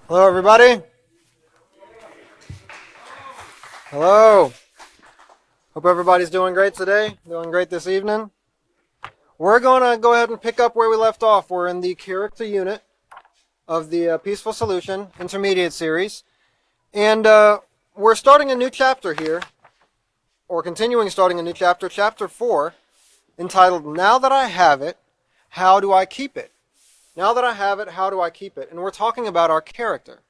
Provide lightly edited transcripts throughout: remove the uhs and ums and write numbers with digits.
Hello, everybody. Hello. Hope everybody's doing great today, doing great this evening. We're going to go ahead and pick up where we left off. We're in the character unit of the Peaceful Solution Intermediate Series. And we're starting a new chapter here, or continuing starting a new chapter, Chapter 4, entitled, Now That I Have It, How Do I Keep It? Now that I have it, how do I keep it? And we're talking about our character.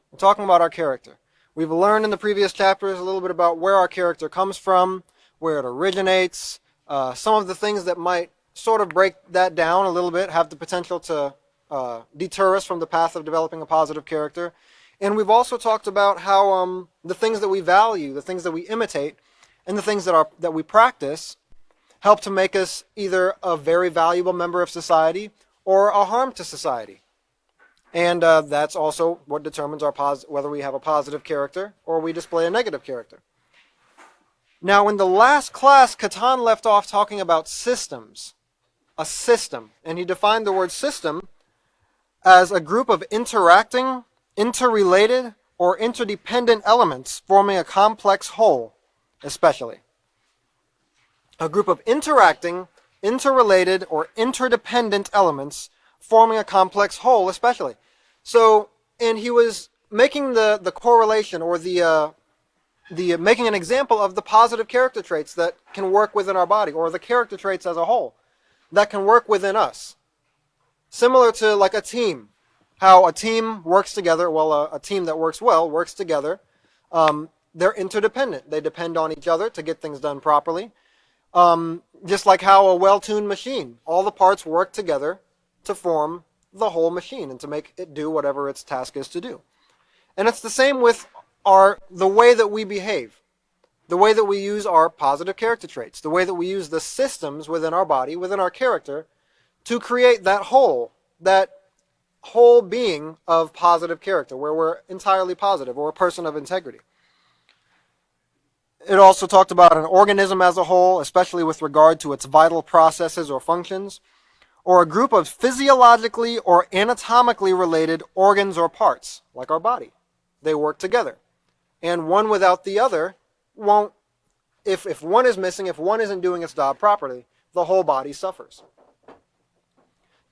We're talking about our character. We've learned in the previous chapters a little bit about where our character comes from, where it originates, some of the things that might sort of break that down a little bit, have the potential to deter us from the path of developing a positive character. And we've also talked about how the things that we value, the things that we imitate, and the things that we practice help to make us either a very valuable member of society or a harm to society. And that's also what determines whether we have a positive character or we display a negative character. Now, in the last class, Catan left off talking about systems, a system. And he defined the word system as a group of interacting, interrelated, or interdependent elements forming a complex whole, especially. A group of interacting, interrelated, or interdependent elements forming a complex whole, especially. So, and he was making the correlation, or the making an example of the positive character traits that can work within our body, or the character traits as a whole that can work within us. Similar to like a team, how a team works together. Well, a team that works well works together. They're interdependent. They depend on each other to get things done properly. Just like how a well-tuned machine, all the parts work together to form the whole machine and to make it do whatever its task is to do. And it's the same with the way that we behave, the way that we use our positive character traits, the way that we use the systems within our body, within our character, to create that whole being of positive character, where we're entirely positive, or a person of integrity. It also talked about an organism as a whole, especially with regard to its vital processes or functions, or a group of physiologically or anatomically related organs or parts, like our body. They work together. And one without the other won't, if one is missing, if one isn't doing its job properly, the whole body suffers.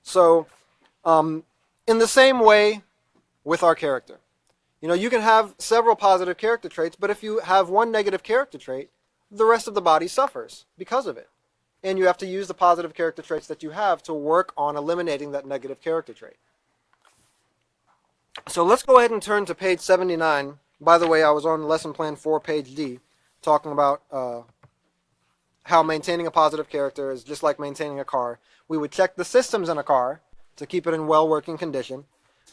So, in the same way with our character. You can have several positive character traits, but if you have one negative character trait, the rest of the body suffers because of it. And you have to use the positive character traits that you have to work on eliminating that negative character trait. So let's go ahead and turn to page 79. By the way, I was on lesson plan 4, page D, talking about how maintaining a positive character is just like maintaining a car. We would check the systems in a car to keep it in well-working condition.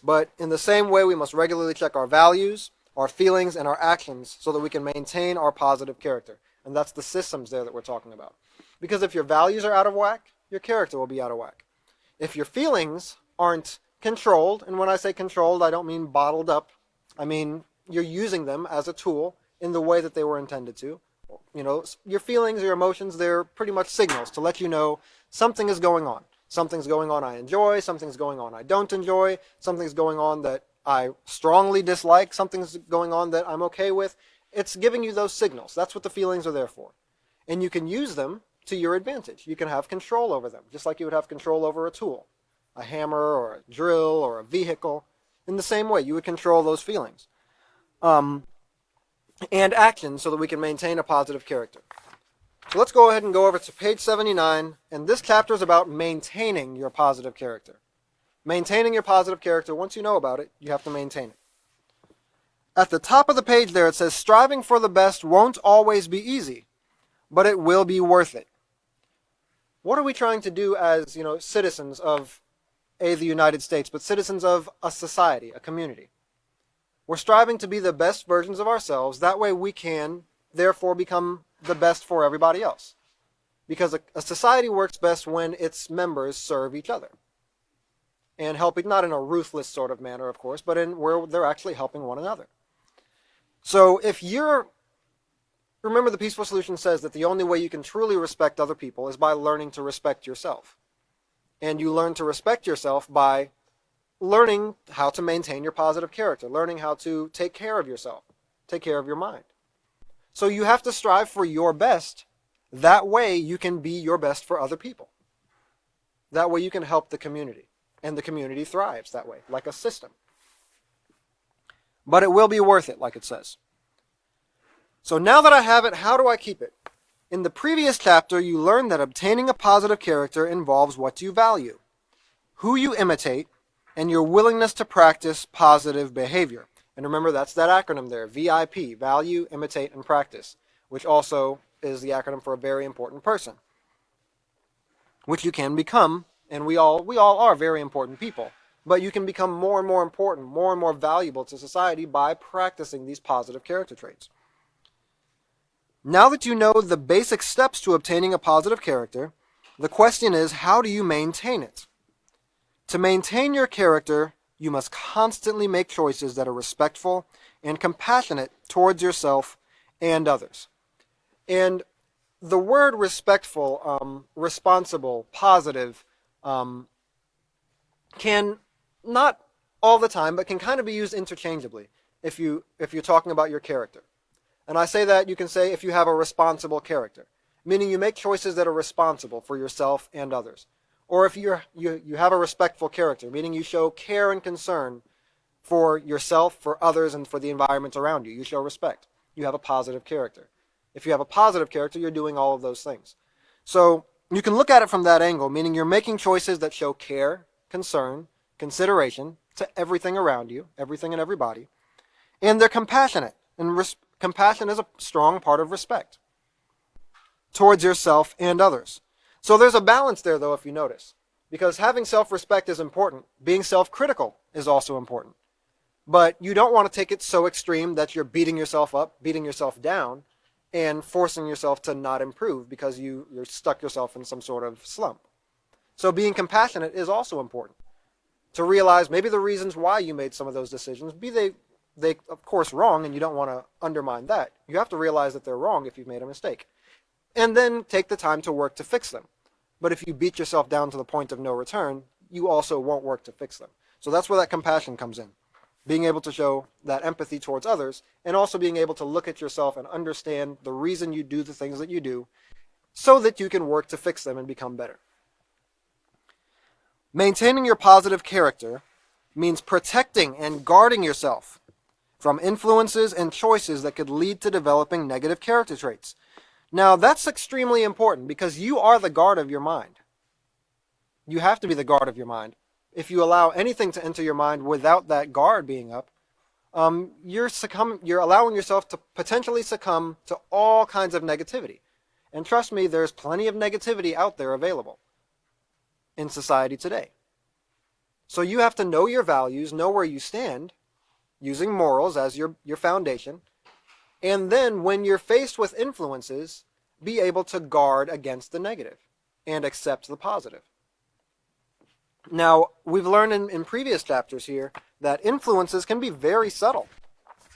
But in the same way, we must regularly check our values, our feelings, and our actions so that we can maintain our positive character. And that's the systems there that we're talking about. Because if your values are out of whack, your character will be out of whack. If your feelings aren't controlled, and when I say controlled, I don't mean bottled up. I mean you're using them as a tool in the way that they were intended to. Your feelings, your emotions, they're pretty much signals to let you know something is going on. Something's going on I enjoy, something's going on I don't enjoy, something's going on that I strongly dislike, something's going on that I'm okay with. It's giving you those signals. That's what the feelings are there for. And you can use them to your advantage. You can have control over them, just like you would have control over a tool, a hammer or a drill or a vehicle. In the same way, you would control those feelings and actions so that we can maintain a positive character. So let's go ahead and go over to page 79, and this chapter is about maintaining your positive character. Maintaining your positive character, once you know about it, you have to maintain it. At the top of the page there, it says, striving for the best won't always be easy, but it will be worth it. What are we trying to do as, citizens of, the United States, but citizens of a society, a community? We're striving to be the best versions of ourselves. That way we can, therefore, become the best for everybody else. Because a society works best when its members serve each other. And helping, not in a ruthless sort of manner, of course, but in where they're actually helping one another. So remember the Peaceful Solution says that the only way you can truly respect other people is by learning to respect yourself. And you learn to respect yourself by learning how to maintain your positive character, learning how to take care of yourself, take care of your mind. So you have to strive for your best. That way you can be your best for other people. That way you can help the community. And the community thrives that way, like a system. But it will be worth it, like it says. So now that I have it, how do I keep it? In the previous chapter, you learned that obtaining a positive character involves what you value, who you imitate, and your willingness to practice positive behavior. And remember, that's that acronym there, VIP, value, imitate, and practice, which also is the acronym for a very important person, which you can become, and we all are very important people, but you can become more and more important, more and more valuable to society by practicing these positive character traits. Now that you know the basic steps to obtaining a positive character, the question is, how do you maintain it? To maintain your character, you must constantly make choices that are respectful and compassionate towards yourself and others. And the word respectful, responsible, positive, can, not all the time, but can kind of be used interchangeably if you're talking about your character. And I say that, you can say if you have a responsible character, meaning you make choices that are responsible for yourself and others. Or if you have a respectful character, meaning you show care and concern for yourself, for others, and for the environment around you. You show respect. You have a positive character. If you have a positive character, you're doing all of those things. So you can look at it from that angle, meaning you're making choices that show care, concern, consideration to everything around you, everything and everybody. And they're compassionate. And compassion is a strong part of respect towards yourself and others. So there's a balance there, though, if you notice. Because having self-respect is important. Being self-critical is also important. But you don't want to take it so extreme that you're beating yourself up, beating yourself down, and forcing yourself to not improve because you're stuck yourself in some sort of slump. So being compassionate is also important. To realize maybe the reasons why you made some of those decisions, be they of course wrong, and you don't want to undermine that. You have to realize that they're wrong if you've made a mistake. And then take the time to work to fix them. But if you beat yourself down to the point of no return, you also won't work to fix them. So that's where that compassion comes in. Being able to show that empathy towards others, and also being able to look at yourself and understand the reason you do the things that you do, so that you can work to fix them and become better. Maintaining your positive character means protecting and guarding yourself from influences and choices that could lead to developing negative character traits. Now, that's extremely important because you are the guard of your mind. You have to be the guard of your mind. If you allow anything to enter your mind without that guard being up, you're allowing yourself to potentially succumb to all kinds of negativity. And trust me, there's plenty of negativity out there available in society today. So you have to know your values, know where you stand, using morals as your foundation, and then when you're faced with influences, be able to guard against the negative and accept the positive. Now, we've learned in previous chapters here that influences can be very subtle.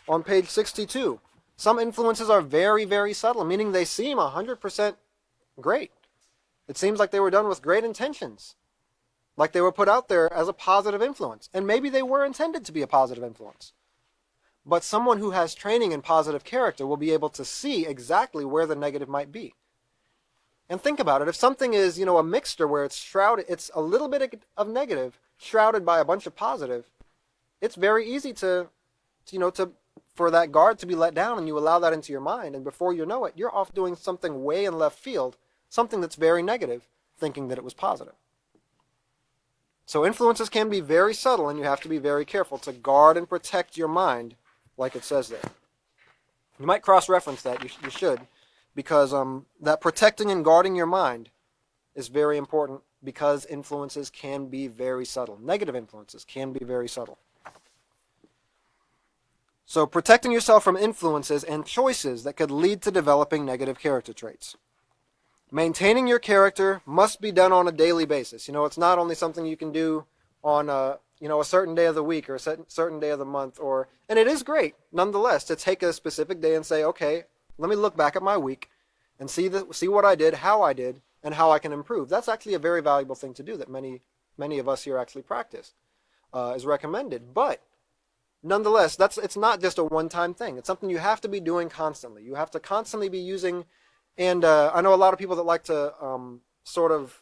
On page 62, some influences are very, very subtle, meaning they seem 100% great. It seems like they were done with great intentions, like they were put out there as a positive influence, and maybe they were intended to be a positive influence. But someone who has training in positive character will be able to see exactly where the negative might be. And think about it. If something is, a mixture where it's shrouded, it's a little bit of negative shrouded by a bunch of positive, it's very easy for that guard to be let down, and you allow that into your mind, and before you know it, you're off doing something way in left field, something that's very negative, thinking that it was positive. So influences can be very subtle, and you have to be very careful to guard and protect your mind, like it says there. You might cross-reference that, you should, because that protecting and guarding your mind is very important because influences can be very subtle. Negative influences can be very subtle. So protecting yourself from influences and choices that could lead to developing negative character traits. Maintaining your character must be done on a daily basis. It's not only something you can do on a certain day of the week or a certain day of the month, and it is great, nonetheless, to take a specific day and say, okay, let me look back at my week and see what I did, how I did, and how I can improve. That's actually a very valuable thing to do that many of us here actually practice. is recommended. But nonetheless, it's not just a one-time thing. It's something you have to be doing constantly. You have to constantly be using, and I know a lot of people that like to sort of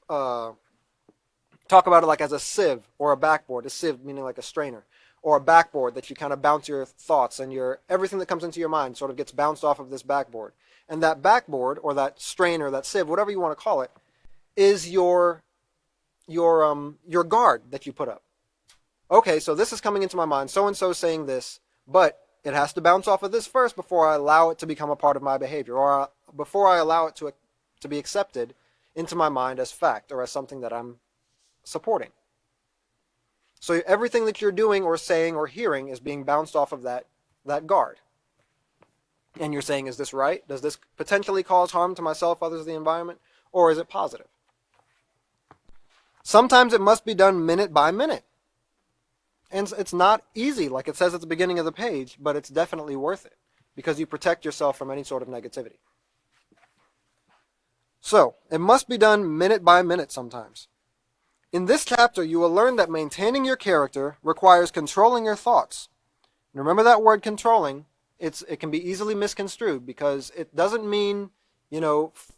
talk about it like as a sieve or a backboard. A sieve meaning like a strainer, or a backboard that you kind of bounce your thoughts and everything that comes into your mind sort of gets bounced off of this backboard. And that backboard or that strainer, that sieve, whatever you want to call it, is your guard that you put up. Okay, so this is coming into my mind, so-and-so saying this, but it has to bounce off of this first before I allow it to become a part of my behavior, or before I allow it to be accepted into my mind as fact or as something that I'm supporting. So everything that you're doing or saying or hearing is being bounced off of that guard. And you're saying, is this right? Does this potentially cause harm to myself, others, the environment? Or is it positive? Sometimes it must be done minute by minute. And it's not easy, like it says at the beginning of the page, but it's definitely worth it because you protect yourself from any sort of negativity. So, it must be done minute by minute sometimes. In this chapter, you will learn that maintaining your character requires controlling your thoughts. And remember that word controlling, it can be easily misconstrued because it doesn't mean,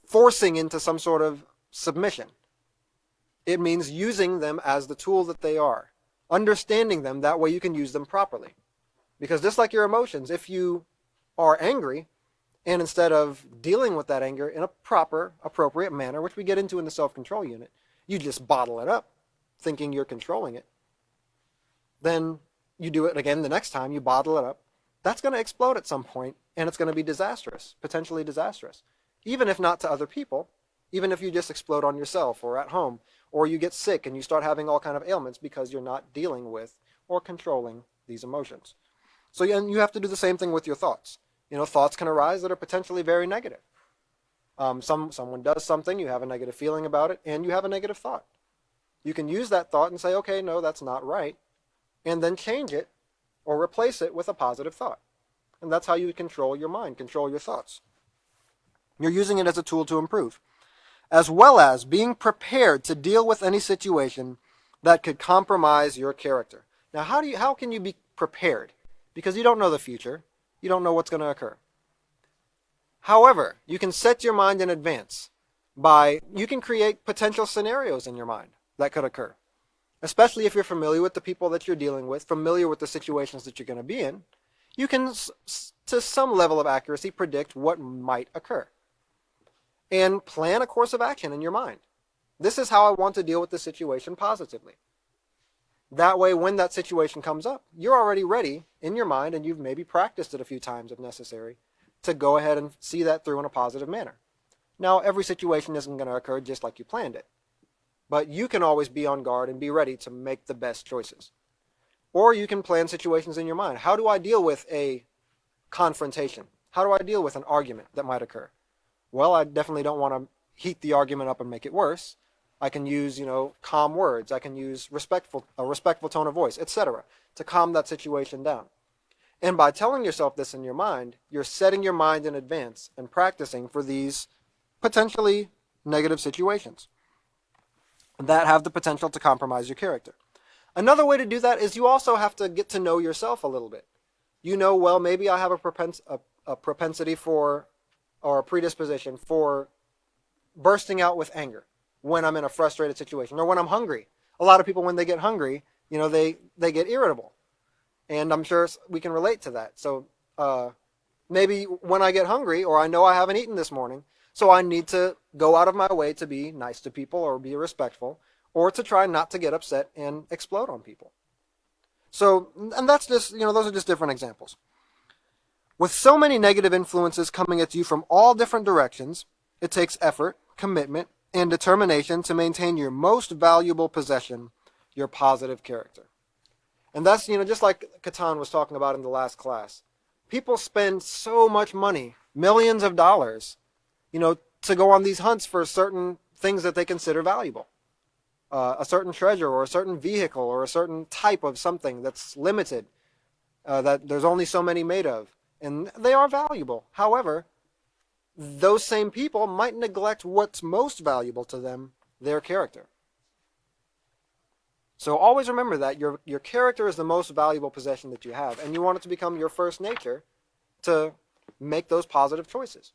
forcing into some sort of submission. It means using them as the tool that they are. Understanding them, that way you can use them properly. Because just like your emotions, if you are angry, and instead of dealing with that anger in a proper, appropriate manner, which we get into in the self-control unit, you just bottle it up, thinking you're controlling it. Then you do it again the next time, you bottle it up. That's going to explode at some point, and it's going to be disastrous, potentially disastrous. Even if not to other people, even if you just explode on yourself or at home, or you get sick and you start having all kind of ailments because you're not dealing with or controlling these emotions. So you have to do the same thing with your thoughts. Thoughts can arise that are potentially very negative. Someone does something, you have a negative feeling about it, and you have a negative thought. You can use that thought and say, okay, no, that's not right, and then change it or replace it with a positive thought. And that's how you control your mind, control your thoughts. You're using it as a tool to improve, as well as being prepared to deal with any situation that could compromise your character. Now, how can you be prepared? Because you don't know the future. You don't know what's going to occur. However, you can set your mind in advance you can create potential scenarios in your mind that could occur. Especially if you're familiar with the people that you're dealing with, familiar with the situations that you're going to be in, you can, to some level of accuracy, predict what might occur. And plan a course of action in your mind. This is how I want to deal with the situation positively. That way, when that situation comes up, you're already ready in your mind, and you've maybe practiced it a few times if necessary, to go ahead and see that through in a positive manner. Now, every situation isn't going to occur just like you planned it. But you can always be on guard and be ready to make the best choices. Or you can plan situations in your mind. How do I deal with a confrontation? How do I deal with an argument that might occur? Well, I definitely don't want to heat the argument up and make it worse. I can use, calm words. I can use a respectful tone of voice, etc., to calm that situation down. And by telling yourself this in your mind, you're setting your mind in advance and practicing for these potentially negative situations that have the potential to compromise your character. Another way to do that is you also have to get to know yourself a little bit. Well, maybe I have a propensity for, or a predisposition for bursting out with anger when I'm in a frustrated situation or when I'm hungry. A lot of people, when they get hungry, they get irritable. And I'm sure we can relate to that. So maybe when I get hungry, or I know I haven't eaten this morning, so I need to go out of my way to be nice to people or be respectful, or to try not to get upset and explode on people. So, and that's just, those are just different examples. With so many negative influences coming at you from all different directions, it takes effort, commitment, and determination to maintain your most valuable possession, your positive character. And that's, just like Catan was talking about in the last class. People spend so much money, millions of dollars, to go on these hunts for certain things that they consider valuable. A certain treasure or a certain vehicle or a certain type of something that's limited, that there's only so many made of. And they are valuable. However, those same people might neglect what's most valuable to them, their character. So always remember that your character is the most valuable possession that you have, and you want it to become your first nature to make those positive choices.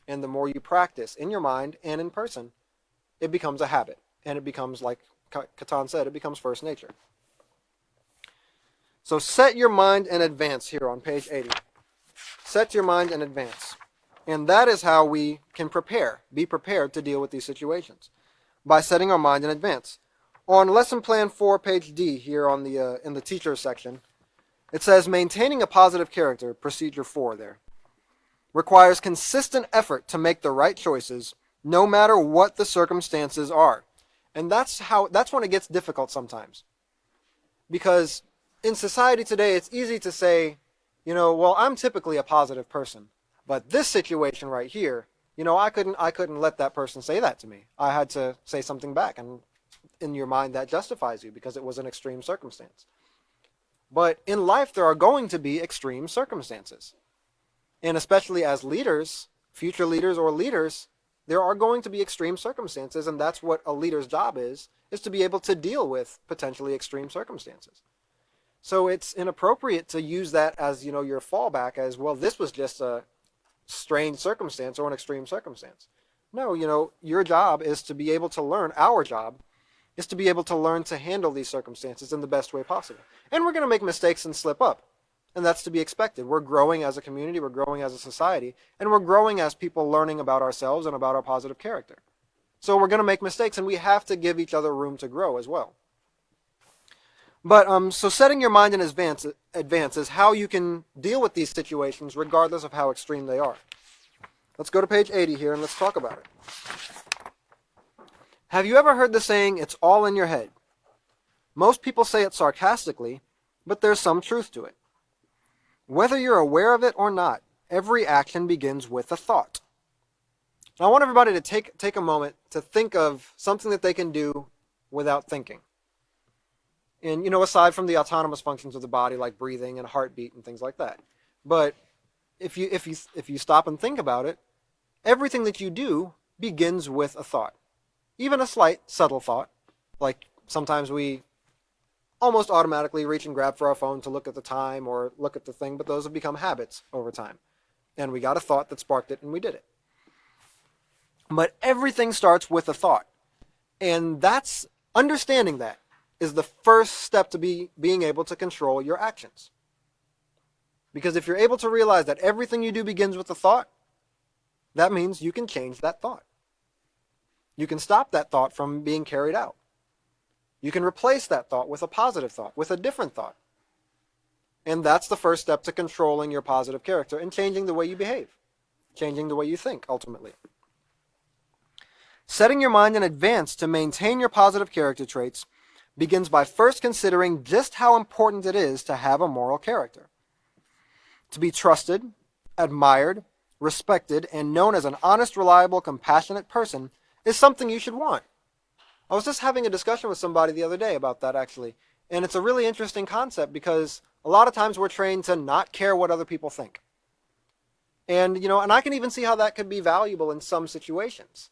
And the more you practice in your mind and in person, it becomes a habit, and it becomes, like Catan said, it becomes first nature. So set your mind in advance here on page 80. Set your mind in advance. And that is how we can be prepared to deal with these situations, by setting our mind in advance. On lesson plan 4, page D, here on the in the teacher section, it says maintaining a positive character, procedure 4 there, requires consistent effort to make the right choices, no matter what the circumstances are. And that's when it gets difficult sometimes. Because in society today, it's easy to say, well, I'm typically a positive person, but this situation right here, I couldn't let that person say that to me. I had to say something back, and in your mind that justifies you because it was an extreme circumstance. But in life, there are going to be extreme circumstances. And especially as leaders, future leaders or leaders, there are going to be extreme circumstances, and that's what a leader's job is to be able to deal with potentially extreme circumstances. So it's inappropriate to use that as, your fallback as, well, this was just a strange circumstance or an extreme circumstance. No, your job is to be able to learn, our job is to be able to learn to handle these circumstances in the best way possible. And we're going to make mistakes and slip up. And that's to be expected. We're growing as a community, we're growing as a society, and we're growing as people learning about ourselves and about our positive character. So we're going to make mistakes, and we have to give each other room to grow as well. But so setting your mind in advance is how you can deal with these situations regardless of how extreme they are. Let's go to page 80 here and let's talk about it. Have you ever heard the saying, it's all in your head? Most people say it sarcastically, but there's some truth to it. Whether you're aware of it or not, every action begins with a thought. Now, I want everybody to take a moment to think of something that they can do without thinking. And, aside from the autonomous functions of the body, like breathing and heartbeat and things like that. But if you stop and think about it, everything that you do begins with a thought. Even a slight, subtle thought. Like sometimes we almost automatically reach and grab for our phone to look at the time or look at the thing, but those have become habits over time. And we got a thought that sparked it, and we did it. But everything starts with a thought. And that's understanding that is the first step to being able to control your actions. Because if you're able to realize that everything you do begins with a thought, that means you can change that thought. You can stop that thought from being carried out. You can replace that thought with a positive thought, with a different thought. And that's the first step to controlling your positive character and changing the way you behave, changing the way you think, ultimately. Setting your mind in advance to maintain your positive character traits begins by first considering just how important it is to have a moral character. To be trusted, admired, respected, and known as an honest, reliable, compassionate person is something you should want. I was just having a discussion with somebody the other day about that, actually. And it's a really interesting concept because a lot of times we're trained to not care what other people think. And, and I can even see how that could be valuable in some situations.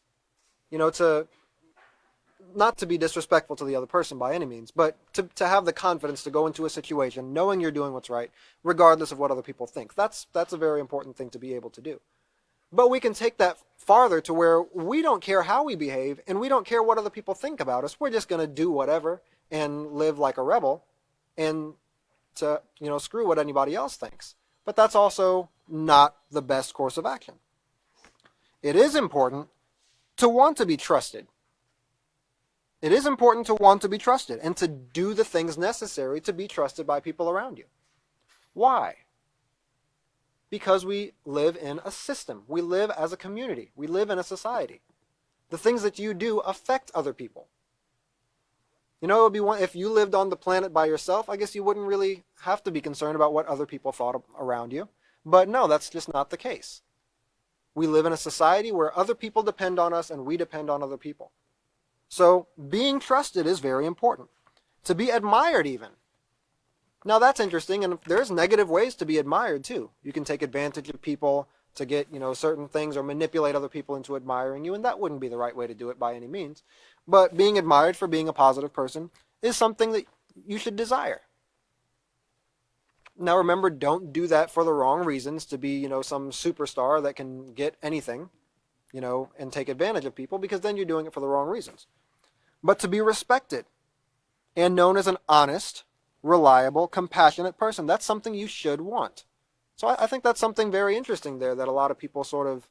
Not to be disrespectful to the other person by any means, but to have the confidence to go into a situation knowing you're doing what's right, regardless of what other people think. That's a very important thing to be able to do. But we can take that farther to where we don't care how we behave, and we don't care what other people think about us. We're just going to do whatever and live like a rebel and to, screw what anybody else thinks. But that's also not the best course of action. It is important to want to be trusted. It is important to want to be trusted and to do the things necessary to be trusted by people around you. Why? Because we live in a system. We live as a community. We live in a society. The things that you do affect other people. It would be if you lived on the planet by yourself, I guess you wouldn't really have to be concerned about what other people thought around you. But no, that's just not the case. We live in a society where other people depend on us and we depend on other people. So being trusted is very important. To be admired even. Now that's interesting, and there's negative ways to be admired too. You can take advantage of people to get, certain things or manipulate other people into admiring you, and that wouldn't be the right way to do it by any means. But being admired for being a positive person is something that you should desire. Now remember, don't do that for the wrong reasons, to be, some superstar that can get anything, and take advantage of people, because then you're doing it for the wrong reasons. But to be respected and known as an honest, reliable, compassionate person, that's something you should want. So I think that's something very interesting there that a lot of people sort of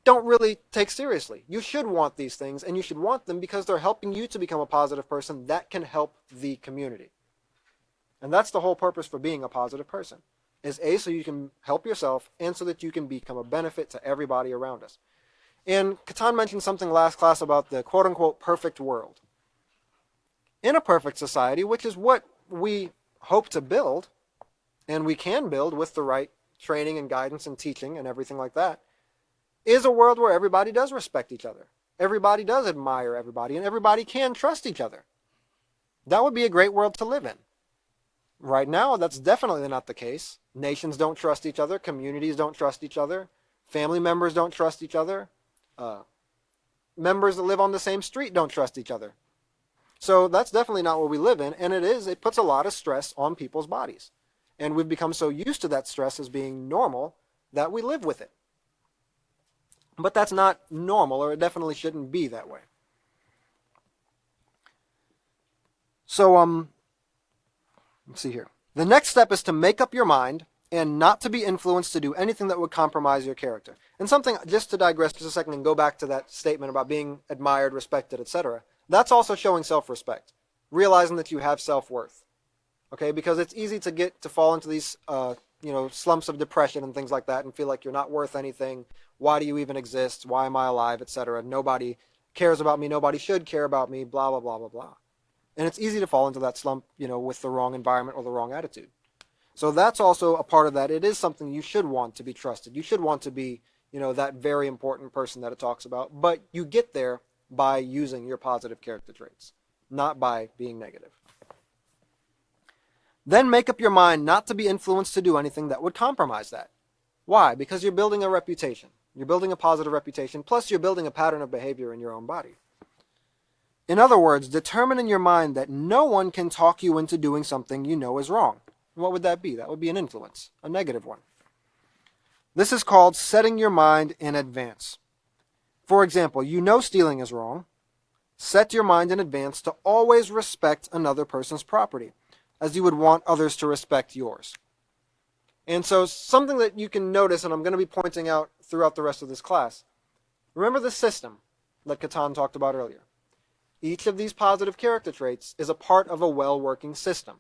don't really take seriously. You should want these things, and you should want them because they're helping you to become a positive person that can help the community. And that's the whole purpose for being a positive person, is A, so you can help yourself, and so that you can become a benefit to everybody around us. And Catan mentioned something last class about the quote-unquote perfect world. In a perfect society, which is what we hope to build, and we can build with the right training and guidance and teaching and everything like that, is a world where everybody does respect each other. Everybody does admire everybody, and everybody can trust each other. That would be a great world to live in. Right now, that's definitely not the case. Nations don't trust each other. Communities don't trust each other. Family members don't trust each other. Members that live on the same street don't trust each other. So that's definitely not what we live in, and it puts a lot of stress on people's bodies. And we've become so used to that stress as being normal that we live with it. But that's not normal, or it definitely shouldn't be that way. So, let's see here. The next step is to make up your mind and not to be influenced to do anything that would compromise your character. And something, just to digress just a second and go back to that statement about being admired, respected, etc., that's also showing self-respect, realizing that you have self-worth. Okay, because it's easy to fall into these slumps of depression and things like that, and feel like you're not worth anything. Why do you even exist? Why am I alive, etc.? Nobody cares about me. Nobody should care about me. Blah blah blah blah blah. And it's easy to fall into that slump, with the wrong environment or the wrong attitude. So that's also a part of that. It is something you should want to be trusted. You should want to be, that very important person that it talks about. But you get there by using your positive character traits, not by being negative. Then make up your mind not to be influenced to do anything that would compromise that. Why? Because you're building a reputation. You're building a positive reputation, plus you're building a pattern of behavior in your own body. In other words, determine in your mind that no one can talk you into doing something you know is wrong. What would that be? That would be an influence, a negative one. This is called setting your mind in advance. For example, stealing is wrong. Set your mind in advance to always respect another person's property, as you would want others to respect yours. And so something that you can notice, and I'm going to be pointing out throughout the rest of this class, remember the system that Catan talked about earlier. Each of these positive character traits is a part of a well-working system.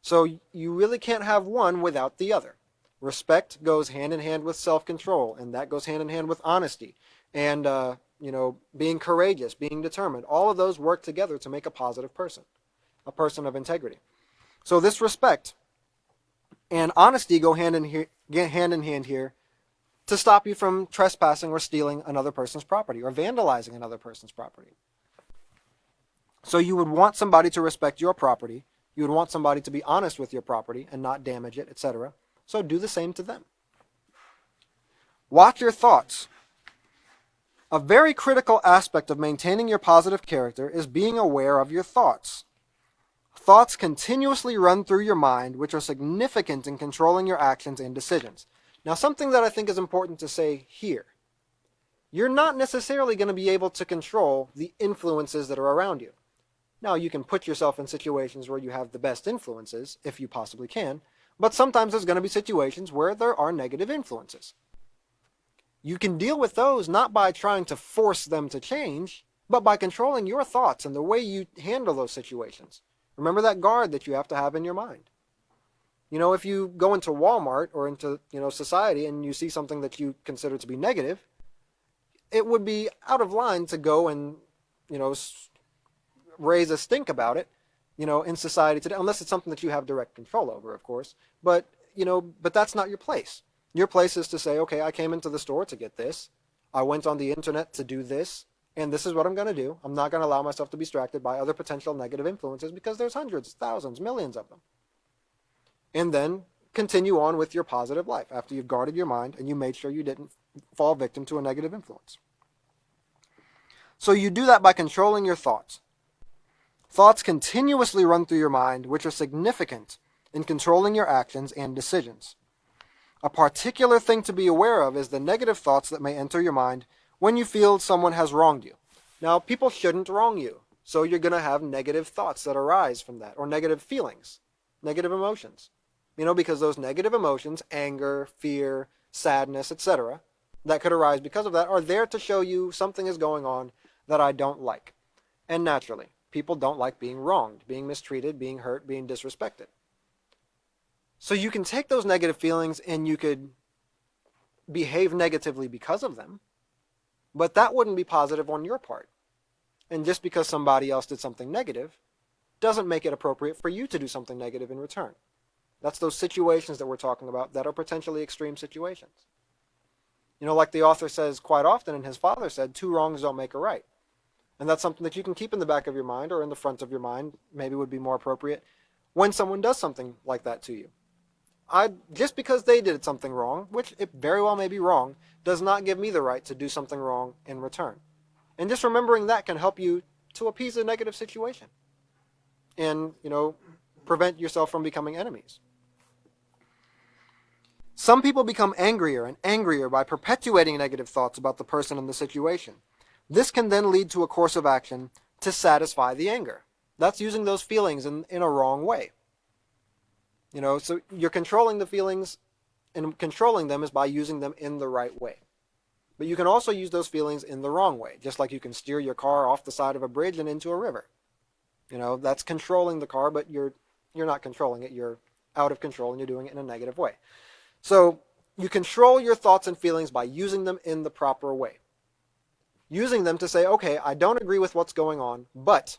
So you really can't have one without the other. Respect goes hand in hand with self-control, and that goes hand in hand with honesty, and being courageous, being determined. All of those work together to make a positive person, a person of integrity. So this respect and honesty go hand in hand here to stop you from trespassing or stealing another person's property or vandalizing another person's property. So you would want somebody to respect your property. You would want somebody to be honest with your property and not damage it, etc. So do the same to them. Watch your thoughts. A very critical aspect of maintaining your positive character is being aware of your thoughts. Thoughts continuously run through your mind, which are significant in controlling your actions and decisions. Now, something that I think is important to say here. You're not necessarily going to be able to control the influences that are around you. Now, you can put yourself in situations where you have the best influences, if you possibly can, but sometimes there's going to be situations where there are negative influences. You can deal with those not by trying to force them to change, but by controlling your thoughts and the way you handle those situations. Remember that guard that you have to have in your mind. If you go into Walmart or into, society and you see something that you consider to be negative, it would be out of line to go and, raise a stink about it, in society today, unless it's something that you have direct control over, of course. But that's not your place. Your place is to say, okay, I came into the store to get this. I went on the internet to do this, and this is what I'm going to do. I'm not going to allow myself to be distracted by other potential negative influences because there's hundreds, thousands, millions of them. And then continue on with your positive life after you've guarded your mind and you made sure you didn't fall victim to a negative influence. So you do that by controlling your thoughts. Thoughts continuously run through your mind, which are significant in controlling your actions and decisions. A particular thing to be aware of is the negative thoughts that may enter your mind when you feel someone has wronged you. Now, people shouldn't wrong you, so you're going to have negative thoughts that arise from that, or negative feelings, negative emotions. Because those negative emotions, anger, fear, sadness, etc., that could arise because of that are there to show you something is going on that I don't like. And naturally, people don't like being wronged, being mistreated, being hurt, being disrespected. So you can take those negative feelings and you could behave negatively because of them, but that wouldn't be positive on your part. And just because somebody else did something negative doesn't make it appropriate for you to do something negative in return. That's those situations that we're talking about that are potentially extreme situations. Like the author says quite often, and his father said, 2 wrongs don't make a right. And that's something that you can keep in the back of your mind, or in the front of your mind, maybe would be more appropriate, when someone does something like that to you. Just because they did something wrong, which it very well may be wrong, does not give me the right to do something wrong in return. And just remembering that can help you to appease a negative situation and, prevent yourself from becoming enemies. Some people become angrier and angrier by perpetuating negative thoughts about the person and the situation. This can then lead to a course of action to satisfy the anger. That's using those feelings in a wrong way. So you're controlling the feelings, and controlling them is by using them in the right way. But you can also use those feelings in the wrong way, just like you can steer your car off the side of a bridge and into a river. That's controlling the car, but you're not controlling it. You're out of control and you're doing it in a negative way. So you control your thoughts and feelings by using them in the proper way. Using them to say, okay, I don't agree with what's going on, but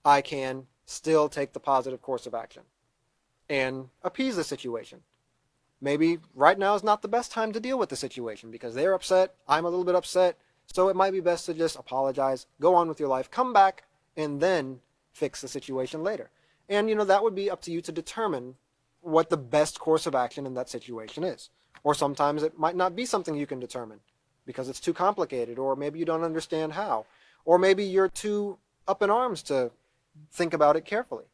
I can still take the positive course of action and appease the situation. Maybe right now is not the best time to deal with the situation because they're upset, I'm a little bit upset, so it might be best to just apologize, go on with your life, come back, and then fix the situation later. And that would be up to you to determine what the best course of action in that situation is. Or sometimes it might not be something you can determine because it's too complicated, or maybe you don't understand how, or maybe you're too up in arms to think about it carefully.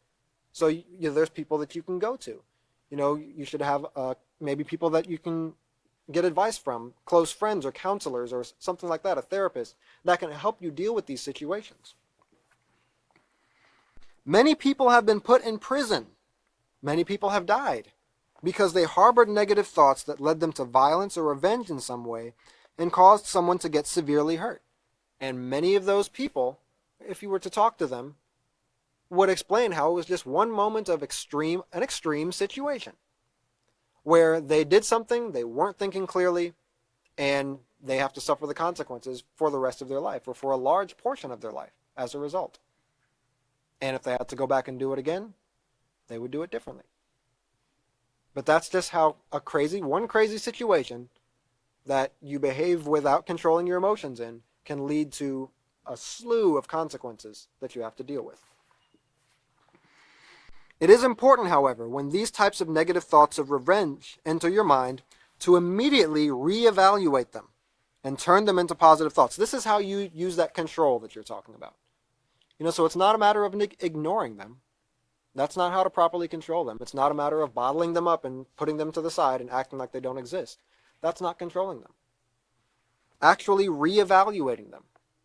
So there's people that you can go to. You should have maybe people that you can get advice from, close friends or counselors or something like that, a therapist, that can help you deal with these situations. Many people have been put in prison. Many people have died because they harbored negative thoughts that led them to violence or revenge in some way and caused someone to get severely hurt. And many of those people, if you were to talk to them, would explain how it was just one moment of an extreme situation where they did something, they weren't thinking clearly, and they have to suffer the consequences for the rest of their life or for a large portion of their life as a result. And if they had to go back and do it again, they would do it differently. But that's just how one crazy situation that you behave without controlling your emotions in can lead to a slew of consequences that you have to deal with. It is important, however, when these types of negative thoughts of revenge enter your mind, to immediately reevaluate them and turn them into positive thoughts. This is how you use that control that you're talking about. So it's not a matter of ignoring them. That's not how to properly control them. It's not a matter of bottling them up and putting them to the side and acting like they don't exist. That's not controlling them. Actually reevaluating them,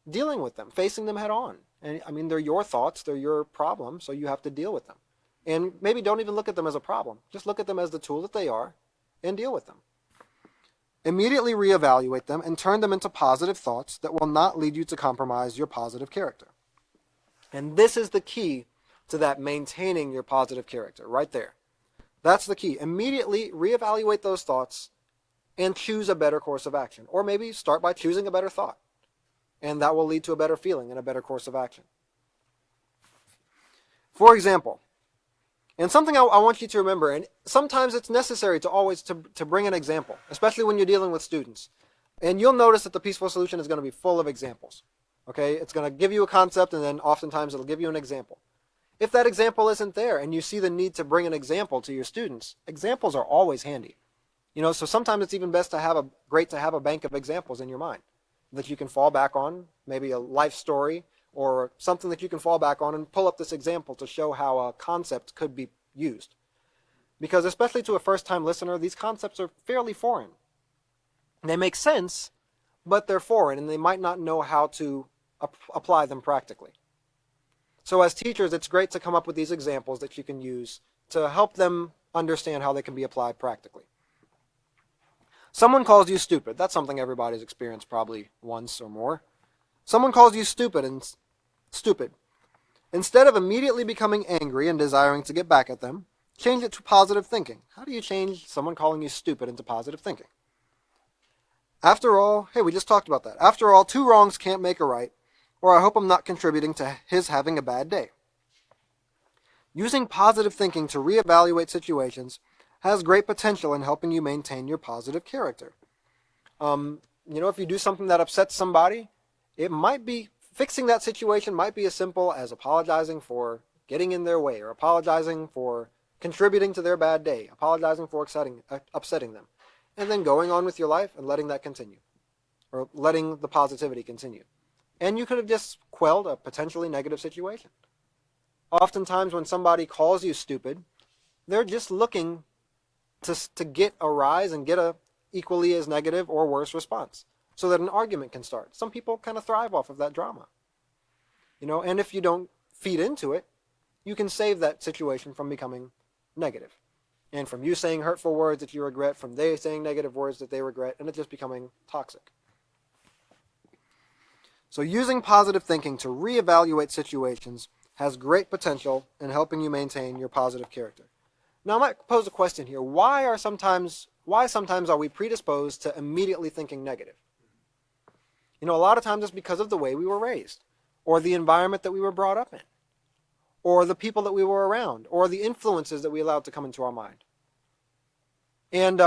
dealing with them, facing them head on. And they're your thoughts, they're your problem, so you have to deal with them. And maybe don't even look at them as a problem. Just look at them as the tool that they are and deal with them. Immediately reevaluate them and turn them into positive thoughts that will not lead you to compromise your positive character. And this is the key to that maintaining your positive character, right there. That's the key. Immediately reevaluate those thoughts and choose a better course of action. Or maybe start by choosing a better thought. And that will lead to a better feeling and a better course of action. For example, and something I want you to remember, and sometimes it's necessary to always to bring an example, especially when you're dealing with students. And you'll notice that the Peaceful Solution is going to be full of examples. Okay? It's going to give you a concept, and then oftentimes it'll give you an example. If that example isn't there and you see the need to bring an example to your students, examples are always handy. So sometimes it's even best to have a bank of examples in your mind that you can fall back on, maybe a life story or something that you can fall back on and pull up this example to show how a concept could be used. Because especially to a first-time listener, these concepts are fairly foreign. They make sense, but they're foreign and they might not know how to apply them practically. So as teachers, it's great to come up with these examples that you can use to help them understand how they can be applied practically. Someone calls you stupid. That's something everybody's experienced probably once or more. Someone calls you stupid. Instead of immediately becoming angry and desiring to get back at them, change it to positive thinking. How do you change someone calling you stupid into positive thinking? After all, hey, we just talked about that. After all, two wrongs can't make a right, or I hope I'm not contributing to his having a bad day. Using positive thinking to reevaluate situations has great potential in helping you maintain your positive character. If you do something that upsets somebody, fixing that situation might be as simple as apologizing for getting in their way, or apologizing for contributing to their bad day, apologizing for upsetting them, and then going on with your life and letting that continue, or letting the positivity continue. And you could have just quelled a potentially negative situation. Oftentimes when somebody calls you stupid, they're just looking to get a rise and get a equally as negative or worse response so that an argument can start. Some people kind of thrive off of that drama. And if you don't feed into it, you can save that situation from becoming negative. And from you saying hurtful words that you regret, from they saying negative words that they regret, and it just becoming toxic. So using positive thinking to reevaluate situations has great potential in helping you maintain your positive character. Now I might pose a question here. Why sometimes are we predisposed to immediately thinking negative? A lot of times it's because of the way we were raised, or the environment that we were brought up in, or the people that we were around, or the influences that we allowed to come into our mind. And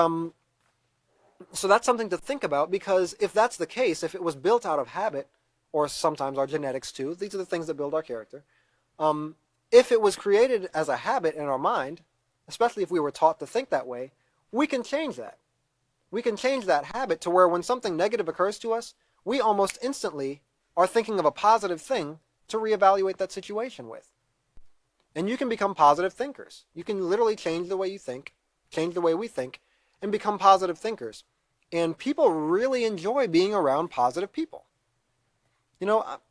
so that's something to think about, because if that's the case, if it was built out of habit, or sometimes our genetics too, these are the things that build our character. If it was created as a habit in our mind, especially if we were taught to think that way, we can change that. We can change that habit to where when something negative occurs to us, we almost instantly are thinking of a positive thing to reevaluate that situation with. And you can become positive thinkers. You can literally change the way you think, change the way we think, and become positive thinkers. And people really enjoy being around positive people.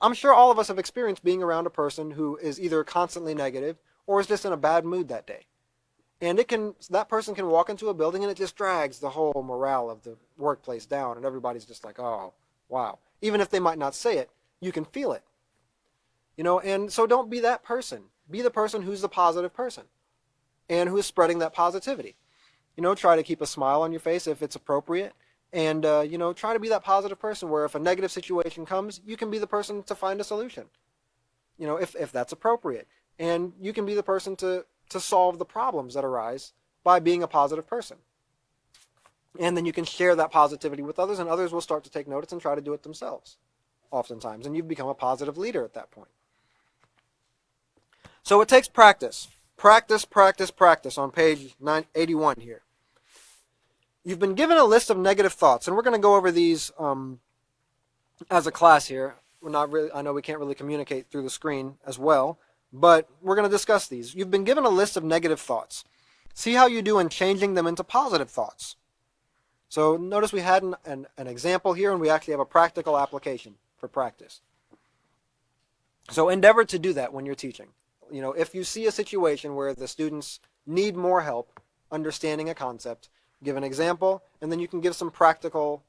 I'm sure all of us have experienced being around a person who is either constantly negative or is just in a bad mood that day. And that person can walk into a building and it just drags the whole morale of the workplace down, and everybody's just like, oh, wow. Even if they might not say it, you can feel it. And so don't be that person. Be the person who's the positive person and who is spreading that positivity. Try to keep a smile on your face if it's appropriate. And, try to be that positive person where if a negative situation comes, you can be the person to find a solution, if that's appropriate. And you can be the person to solve the problems that arise by being a positive person. And then you can share that positivity with others, and others will start to take notice and try to do it themselves, oftentimes. And you've become a positive leader at that point. So it takes practice. Practice, practice, practice on page 981 here. You've been given a list of negative thoughts, and we're going to go over these as a class here. I know we can't really communicate through the screen as well, but we're going to discuss these. You've been given a list of negative thoughts. See how you do in changing them into positive thoughts. So notice we had an example here, and we actually have a practical application for practice. So endeavor to do that when you're teaching. If you see a situation where the students need more help understanding a concept, give an example, and then you can give some practical,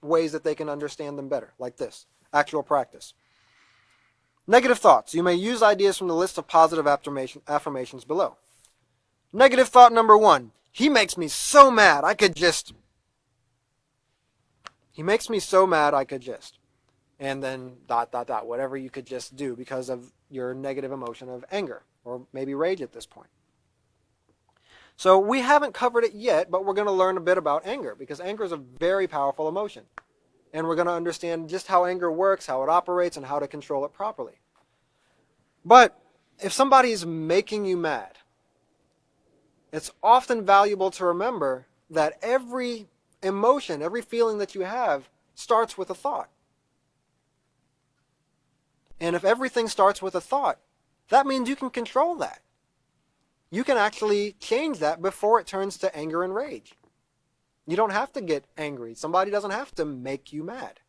ways that they can understand them better, like this, actual practice. Negative thoughts. You may use ideas from the list of positive affirmations below. Negative thought number 1. He makes me so mad, I could just. He makes me so mad, I could just. And then ... whatever you could just do because of your negative emotion of anger, or maybe rage at this point. So we haven't covered it yet, but we're going to learn a bit about anger, because anger is a very powerful emotion. And we're going to understand just how anger works, how it operates, and how to control it properly. But if somebody's making you mad, it's often valuable to remember that every emotion, every feeling that you have starts with a thought. And if everything starts with a thought, that means you can control that. You can actually change that before it turns to anger and rage. You don't have to get angry. Somebody doesn't have to make you mad.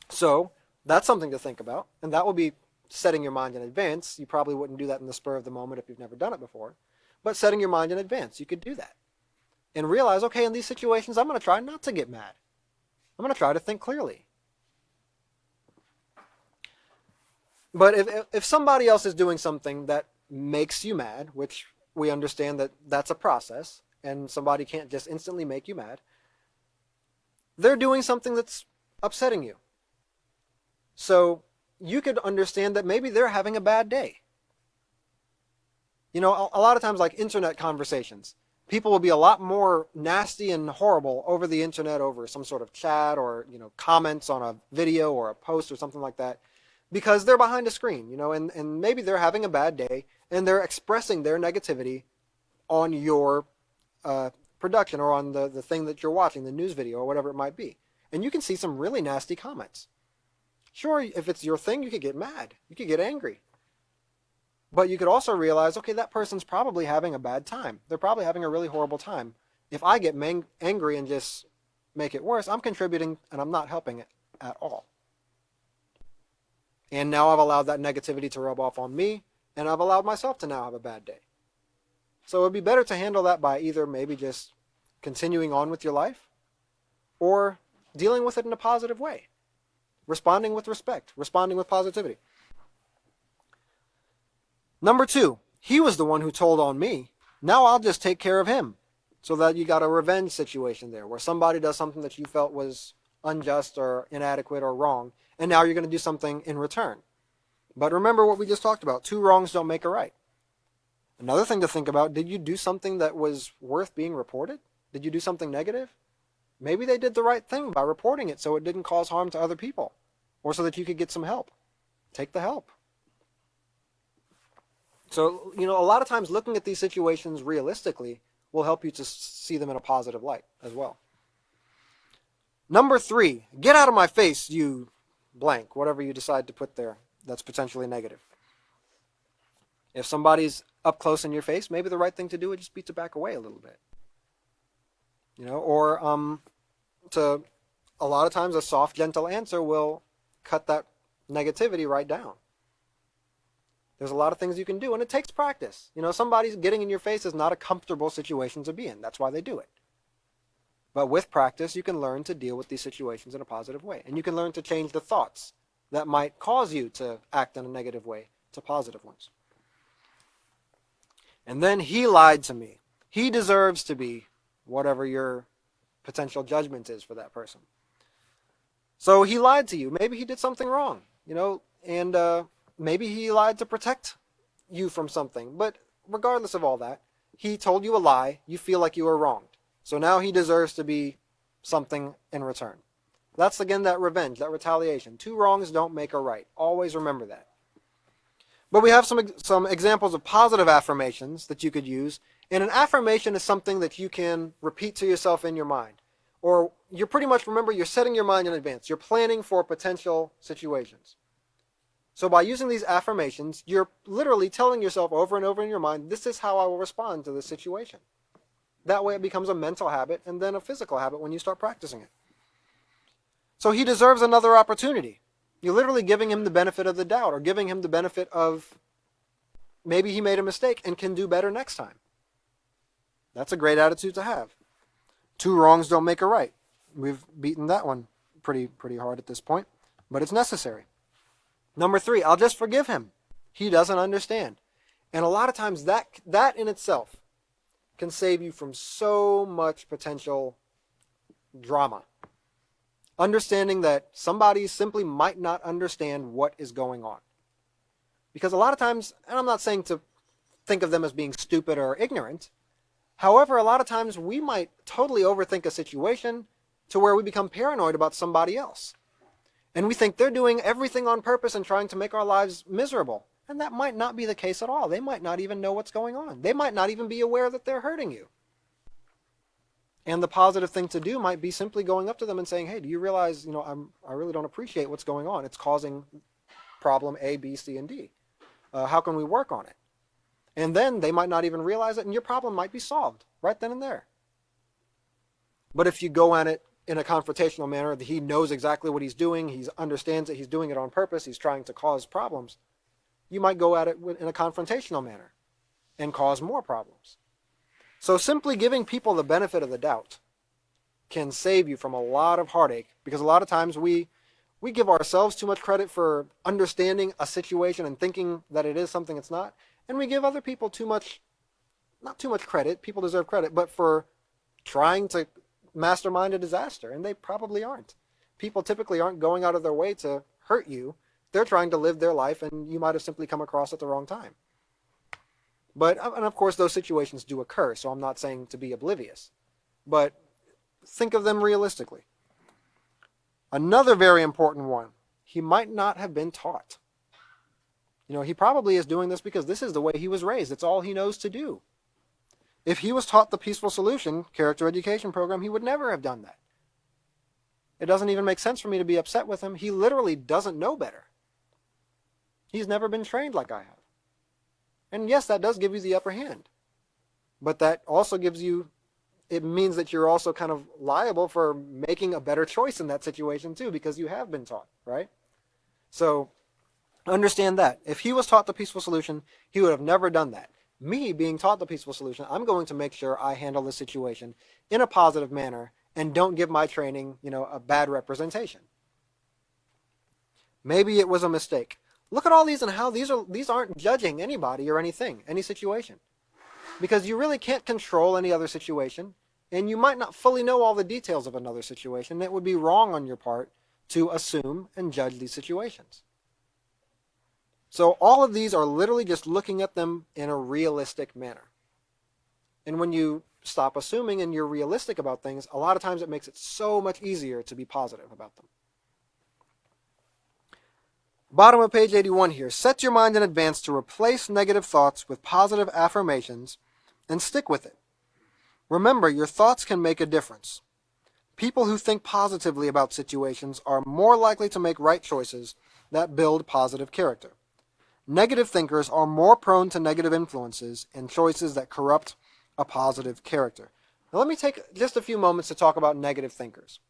So that's something to think about, and that will be setting your mind in advance. You probably wouldn't do that in the spur of the moment if you've never done it before, but setting your mind in advance, you could do that. And realize, okay, in these situations, I'm going to try not to get mad. I'm going to try to think clearly. But if somebody else is doing something that makes you mad, which we understand that that's a process, and somebody can't just instantly make you mad, they're doing something that's upsetting you. So you could understand that maybe they're having a bad day. You know, a lot of times, like internet conversations, people will be a lot more nasty and horrible over the internet, over some sort of chat or, comments on a video or a post or something like that, because they're behind a screen, and maybe they're having a bad day and they're expressing their negativity on your production or on the thing that you're watching, the news video or whatever it might be. And you can see some really nasty comments. Sure, if it's your thing, you could get mad. You could get angry. But you could also realize, okay, that person's probably having a bad time. They're probably having a really horrible time. If I get angry and just make it worse, I'm contributing and I'm not helping it at all. And now I've allowed that negativity to rub off on me, and I've allowed myself to now have a bad day. So it would be better to handle that by either maybe just continuing on with your life or dealing with it in a positive way. Responding with respect, responding with positivity. Number 2, he was the one who told on me. Now I'll just take care of him. So that you got a revenge situation there where somebody does something that you felt was unjust or inadequate or wrong, and now you're going to do something in return. But remember what we just talked about. 2 wrongs don't make a right. Another thing to think about, did you do something that was worth being reported? Did you do something negative? Maybe they did the right thing by reporting it so it didn't cause harm to other people, or so that you could get some help. Take the help. So, a lot of times looking at these situations realistically will help you to see them in a positive light as well. Number 3, get out of my face, you blank, whatever you decide to put there that's potentially negative. If somebody's up close in your face, maybe the right thing to do would just be to back away a little bit. Or to a lot of times a soft, gentle answer will cut that negativity right down. There's a lot of things you can do, and it takes practice. Somebody's getting in your face is not a comfortable situation to be in. That's why they do it. But with practice, you can learn to deal with these situations in a positive way. And you can learn to change the thoughts that might cause you to act in a negative way to positive ones. And then he lied to me. He deserves to be whatever your potential judgment is for that person. So he lied to you. Maybe he did something wrong, and maybe he lied to protect you from something. But regardless of all that, he told you a lie. You feel like you were wronged. So now he deserves to be something in return. That's, again, that revenge, that retaliation. 2 wrongs don't make a right. Always remember that. But we have some examples of positive affirmations that you could use. And an affirmation is something that you can repeat to yourself in your mind. Or you're pretty much, remember, you're setting your mind in advance. You're planning for potential situations. So by using these affirmations, you're literally telling yourself over and over in your mind, this is how I will respond to this situation. That way it becomes a mental habit and then a physical habit when you start practicing it. So he deserves another opportunity. You're literally giving him the benefit of the doubt, or giving him the benefit of maybe he made a mistake and can do better next time. That's a great attitude to have. 2 wrongs don't make a right. We've beaten that one pretty hard at this point, but it's necessary. Number 3, I'll just forgive him. He doesn't understand. And a lot of times that in itself can save you from so much potential drama. Understanding that somebody simply might not understand what is going on. Because a lot of times, and I'm not saying to think of them as being stupid or ignorant, however, a lot of times we might totally overthink a situation to where we become paranoid about somebody else. And we think they're doing everything on purpose and trying to make our lives miserable. And that might not be the case at all. They might not even know what's going on. They might not even be aware that they're hurting you. And the positive thing to do might be simply going up to them and saying, hey, do you realize, I really don't appreciate what's going on. It's causing problem A, B, C, and D. How can we work on it? And then they might not even realize it, and your problem might be solved right then and there. But if you go at it in a confrontational manner, he knows exactly what he's doing, he understands that he's doing it on purpose, he's trying to cause problems, you might go at it in a confrontational manner and cause more problems. So simply giving people the benefit of the doubt can save you from a lot of heartache, because a lot of times we give ourselves too much credit for understanding a situation and thinking that it is something it's not, and we give other people not too much credit, people deserve credit, but for trying to mastermind a disaster, and they probably aren't. People typically aren't going out of their way to hurt you. They're trying to live their life, and you might have simply come across at the wrong time. And of course, those situations do occur, so I'm not saying to be oblivious. But think of them realistically. Another very important one, he might not have been taught. He probably is doing this because this is the way he was raised. It's all he knows to do. If he was taught the Peaceful Solution character education program, he would never have done that. It doesn't even make sense for me to be upset with him. He literally doesn't know better. He's never been trained like I have. And yes, that does give you the upper hand. But that also it means that you're also kind of liable for making a better choice in that situation too, because you have been taught, right? So understand that. If he was taught the Peaceful Solution, he would have never done that. Me being taught the Peaceful Solution, I'm going to make sure I handle the situation in a positive manner and don't give my training, a bad representation. Maybe it was a mistake. Look at all these and how these aren't judging anybody or anything, any situation. Because you really can't control any other situation, and you might not fully know all the details of another situation. It would be wrong on your part to assume and judge these situations. So all of these are literally just looking at them in a realistic manner. And when you stop assuming and you're realistic about things, a lot of times it makes it so much easier to be positive about them. Bottom of page 81 here. Set your mind in advance to replace negative thoughts with positive affirmations and stick with it. Remember, your thoughts can make a difference. People who think positively about situations are more likely to make right choices that build positive character. Negative thinkers are more prone to negative influences and choices that corrupt a positive character. Now let me take just a few moments to talk about negative thinkers.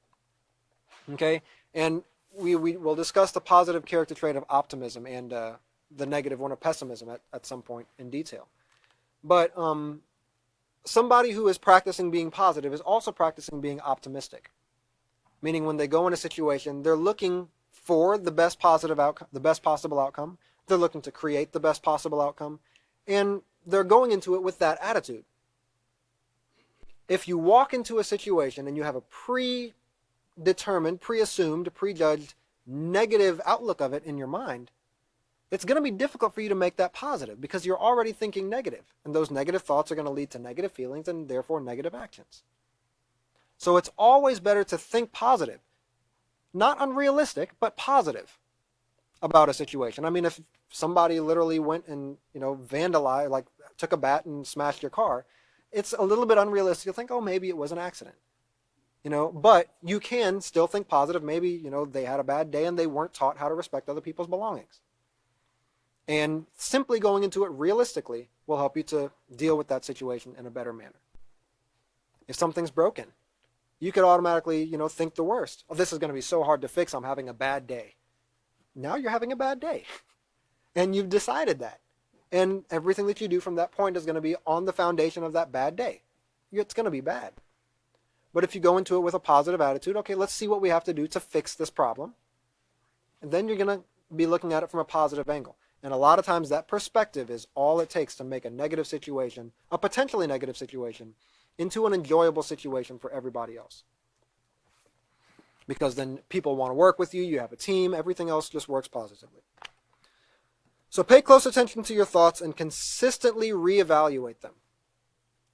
Okay? And we will discuss the positive character trait of optimism and the negative one of pessimism at some point in detail. But somebody who is practicing being positive is also practicing being optimistic. Meaning when they go in a situation, they're looking for the best positive outcome, the best possible outcome. They're looking to create the best possible outcome. And they're going into it with that attitude. If you walk into a situation and you have a predetermined, pre-assumed, prejudged negative outlook of it in your mind, it's going to be difficult for you to make that positive because you're already thinking negative. And those negative thoughts are going to lead to negative feelings and therefore negative actions. So it's always better to think positive. Not unrealistic, but positive about a situation. I mean, if somebody literally went and, vandalized, like took a bat and smashed your car, it's a little bit unrealistic to think, oh, maybe it was an accident. But you can still think positive. Maybe, they had a bad day and they weren't taught how to respect other people's belongings. And simply going into it realistically will help you to deal with that situation in a better manner. If something's broken, you could automatically, think the worst. Oh, this is going to be so hard to fix. I'm having a bad day. Now you're having a bad day. And you've decided that. And everything that you do from that point is going to be on the foundation of that bad day. It's going to be bad. But if you go into it with a positive attitude, okay, let's see what we have to do to fix this problem. And then you're going to be looking at it from a positive angle. And a lot of times that perspective is all it takes to make a negative situation, a potentially negative situation, into an enjoyable situation for everybody else. Because then people want to work with you, you have a team, everything else just works positively. So pay close attention to your thoughts and consistently reevaluate them.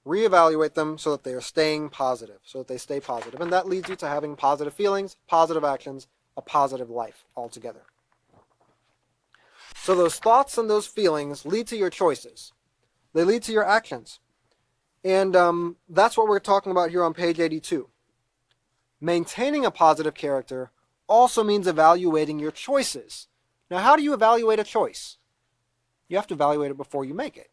Reevaluate them so that they are staying positive, so that they stay positive. And that leads you to having positive feelings, positive actions, a positive life altogether. So those thoughts and those feelings lead to your choices. They lead to your actions. And that's what we're talking about here on page 82. Maintaining a positive character also means evaluating your choices. Now, how do you evaluate a choice? You have to evaluate it before you make it.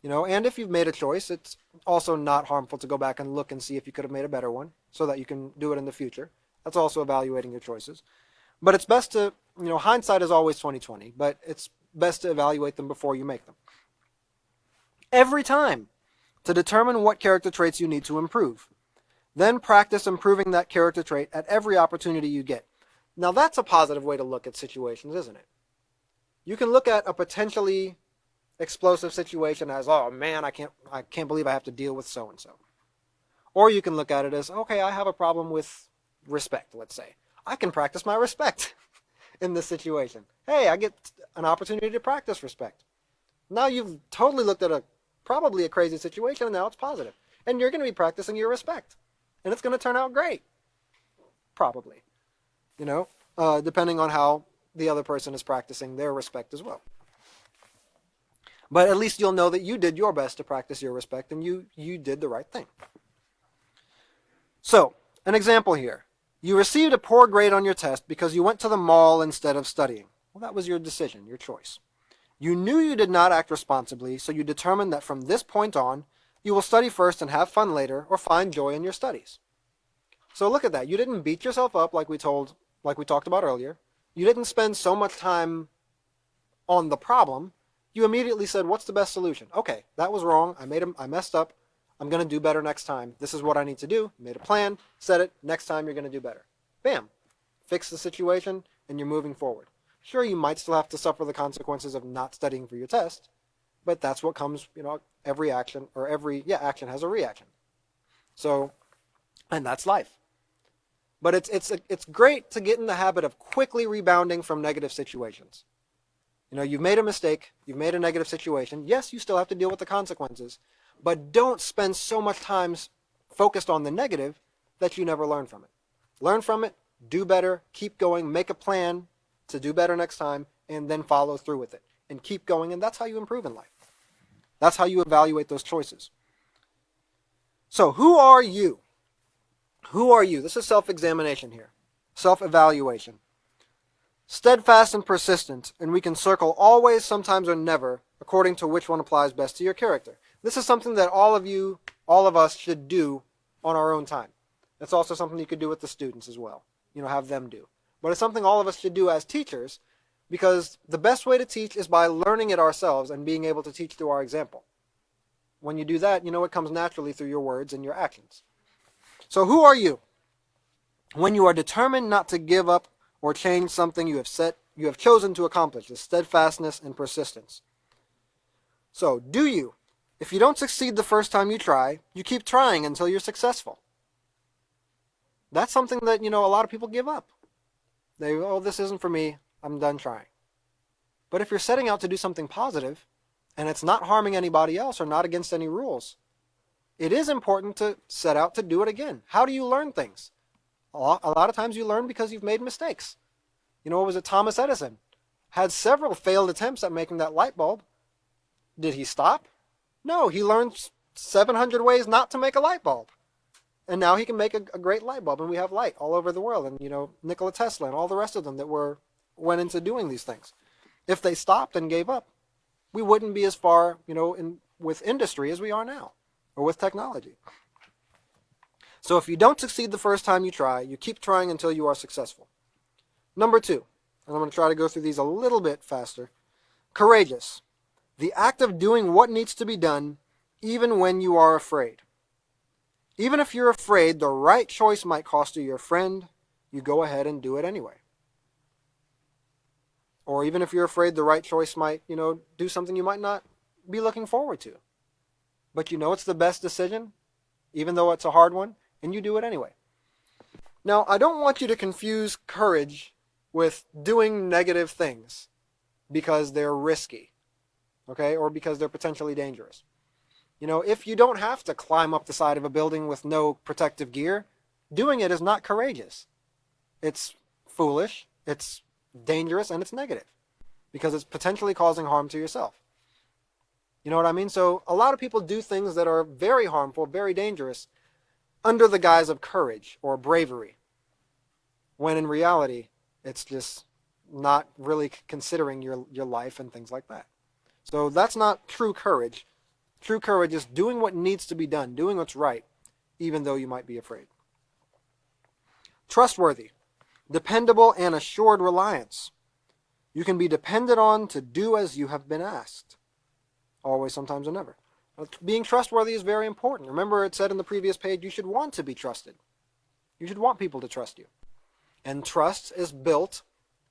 And if you've made a choice, it's also not harmful to go back and look and see if you could have made a better one so that you can do it in the future. That's also evaluating your choices. But it's best to, hindsight is always 20/20, but it's best to evaluate them before you make them. Every time, to determine what character traits you need to improve. Then practice improving that character trait at every opportunity you get. Now that's a positive way to look at situations, isn't it? You can look at a potentially explosive situation as, oh man, I can't believe I have to deal with so-and-so. Or you can look at it as, okay, I have a problem with respect, let's say. I can practice my respect in this situation. Hey, I get an opportunity to practice respect. Now you've totally looked at probably a crazy situation, and now it's positive. And you're going to be practicing your respect. And it's going to turn out great. Probably. Depending on how the other person is practicing their respect as well. But at least you'll know that you did your best to practice your respect, and you did the right thing. So, an example here. You received a poor grade on your test because you went to the mall instead of studying. Well, that was your decision, your choice. You knew you did not act responsibly, so you determined that from this point on, you will study first and have fun later, or find joy in your studies. So look at that. You didn't beat yourself up like we talked about earlier. You didn't spend so much time on the problem. You immediately said, what's the best solution? Okay, that was wrong. I messed up. I'm going to do better next time. This is what I need to do. You made a plan, said it. Next time you're going to do better. Bam. Fix the situation, and you're moving forward. Sure, you might still have to suffer the consequences of not studying for your test, but that's what comes, every action, action has a reaction. So, and that's life. But it's great to get in the habit of quickly rebounding from negative situations. You've made a mistake, you've made a negative situation. Yes, you still have to deal with the consequences, but don't spend so much time focused on the negative that you never learn from it. Learn from it, do better, keep going, make a plan to do better next time, and then follow through with it. And keep going, and that's how you improve in life. That's how you evaluate those choices. So, who are you? Who are you? This is self-examination here. Self-evaluation. Steadfast and persistent, and we can circle always, sometimes, or never, according to which one applies best to your character. This is something that all of us should do on our own time. It's also something you could do with the students as well. Have them do. But it's something all of us should do as teachers, because the best way to teach is by learning it ourselves and being able to teach through our example. When you do that, it comes naturally through your words and your actions. So who are you? When you are determined not to give up or change something you have chosen to accomplish, with steadfastness and persistence. So, do you? If you don't succeed the first time you try, you keep trying until you're successful. That's something that, a lot of people give up. This isn't for me, I'm done trying. But if you're setting out to do something positive, and it's not harming anybody else or not against any rules, it is important to set out to do it again. How do you learn things? A lot of times you learn because you've made mistakes. What was it? Thomas Edison had several failed attempts at making that light bulb. Did he stop? No, he learned 700 ways not to make a light bulb. And now he can make a great light bulb, and we have light all over the world. And, Nikola Tesla and all the rest of them that went into doing these things. If they stopped and gave up, we wouldn't be as far, with industry as we are now, or with technology. So if you don't succeed the first time you try, you keep trying until you are successful. Number 2, and I'm going to try to go through these a little bit faster. Courageous. The act of doing what needs to be done, even when you are afraid. Even if you're afraid the right choice might cost you your friend, you go ahead and do it anyway. Or even if you're afraid the right choice might, do something you might not be looking forward to. But it's the best decision, even though it's a hard one, and you do it anyway. Now, I don't want you to confuse courage with doing negative things because they're risky, okay, or because they're potentially dangerous. If you don't have to climb up the side of a building with no protective gear, doing it is not courageous. It's foolish, it's dangerous, and it's negative because it's potentially causing harm to yourself. You know what I mean? So a lot of people do things that are very harmful, very dangerous, under the guise of courage or bravery, when in reality, it's just not really considering your life and things like that. So that's not true courage. True courage is doing what needs to be done, doing what's right, even though you might be afraid. Trustworthy, dependable, and assured reliance. You can be depended on to do as you have been asked. Always, sometimes, or never. Being trustworthy is very important. Remember, it said in the previous page, you should want to be trusted. You should want people to trust you. And trust is built